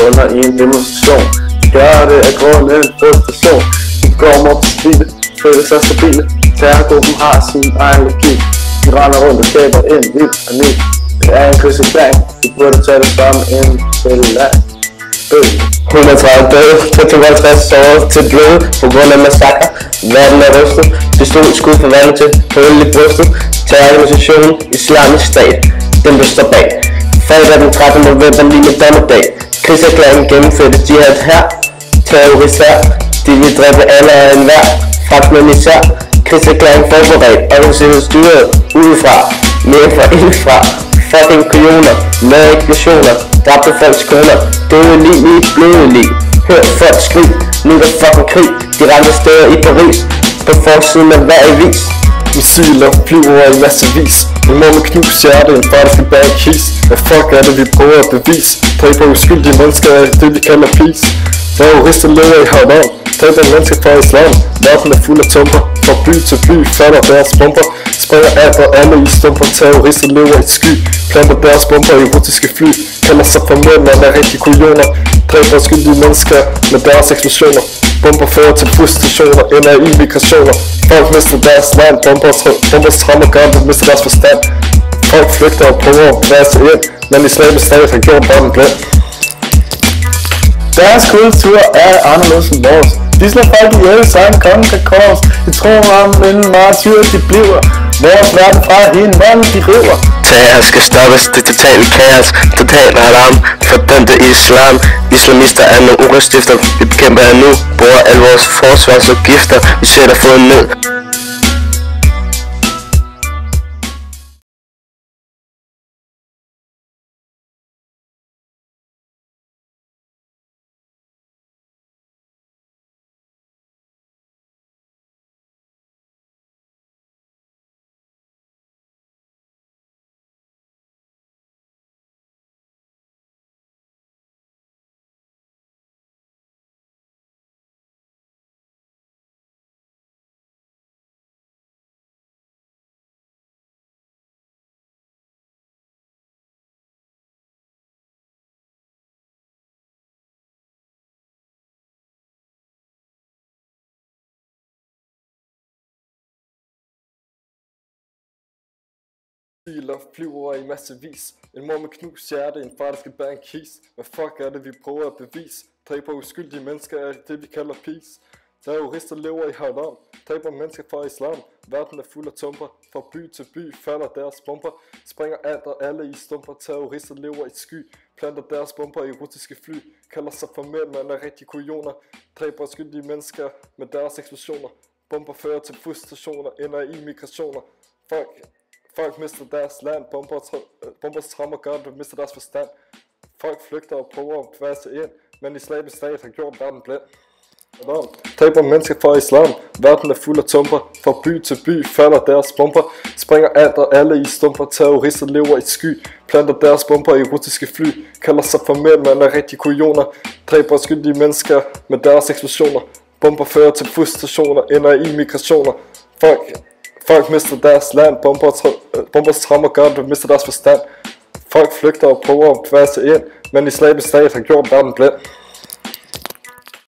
under i en demonstration. Gør det af grunden frustration. De går mod på spilde, føler sig stabile. Terrorgruppen har sin egen logik. De render rundt og skaber en vild panik. Det er en krydserklæring, vi burde tage det som en fældelag. 130 døde, 52 såret til blod på grund af massakre. Verden er rystet, pistol skud forvandlet til hul i brystet. Terrororganisationen Islamisk Stat, den der står bag. Fredag den 13. november lige med dommedag. Krigserklæringen gennemførte jihad her. Terrorist her, de vil dræbe alle og enhver. Franskmænd især. Krigserklæringen forberedt, organiseret styret udefra, mere fra indefra. Fucking kujoner, med eksplosioner, dræbte folks kunder, døde lig, bløde lig. Hør folk skrig, nu er der fucking krig. De ramte steder i Paris, på forsiden af hver avis. Missiler flyver i massevis. En mor med knus hjerte, en far der skal bære kis. Hvad fuck er det vi prøver at bevise? Dræber uskyldige mennesker er det vi kalder peace. Terrorister lever i Haram, dræber mennesker fra islam. Verden er fuld af tumper, fra by til by falder deres bomber. Springer alt og alle i stumper, terrorister lever i sky. Planter deres bomber i russiske fly. Kalder sig for mænd og er rigtig kujoner. Dræber uskyldige mennesker med deres eksplosioner. Bomber fører til busstationer, ender i migrationer. Folk mister deres land, bomber strammer godt og mister deres forstand. Folk flygter og prøver at bevæge sig ind, men islamisk stat har gjort verden blind. Deres kultur er anderledes end vores. De slår folk ihjel, sammen kongen kan kors. De tror om en martyr, de bliver. Vores verden fra hinanden, de river. Terror skal stoppes, det totale kaos. Total alarm, fordømte islam. Islamister er nogle urestifter. Vi bekæmper jer nu, bruger alle vores forsvarsudgifter. Vi sætter foden ned. Missiler flyver i massevis. En mor med knus hjerte, en far der skal bære en kis. Hvad fuck er det vi prøver at bevise? Dræber uskyldige mennesker er det vi kalder peace. Terrorister lever i Haram, dræber mennesker fra islam. Verden er fuld af tumper, fra by til by falder deres bomber. Springer alt og alle i stumper, terrorister lever i sky. Planter deres bomber i russiske fly, kalder sig for mænd, men er rigtig kujoner. Dræber uskyldige mennesker med deres eksplosioner. Bomber fører til busstationer, ender i migrationer. Folk mister deres land, bomber strammer godt og mister deres forstand. Folk flygter og prøver at bevæge sig ind, men islamisk stat har gjort verden blind. Dræber mennesker fra islam, verden er fuld af tumper, fra by til by falder deres bomber. Springer alt og alle i stumper, terrorister lever i sky. Planter deres bomber i russiske fly, kalder sig for mænd, men er rigtig kujoner. Dræber skyldige mennesker med deres eksplosioner. Bomber fører til busstationer, ender i migrationer. Folk mister deres land, bomber strammer godt og mister deres forstand. Folk flygter og prøver at bevæge sig ind, men islamisk stat har gjort verden blind.